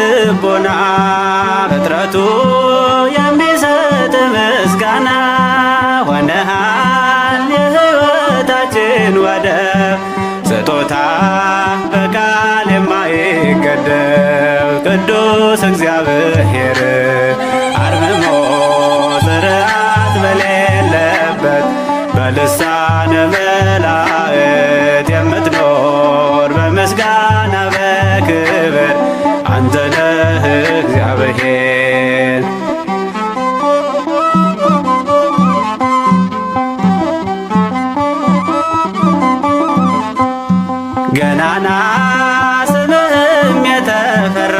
ልቦና ፍጥረቱ የሚሰጥ ምስጋና ሆነሃል የሕይወታችን ወደብ ስጦታ በቃል የማይገደብ ቅዱስ እግዚአብሔር አርምሞ ስርዓት በሌለበት በልሳነ መላእክት የምትኖር በምስጋና በክብር አንተ ነህ እግዚአብሔር። ገናና ስምህም የተፈራ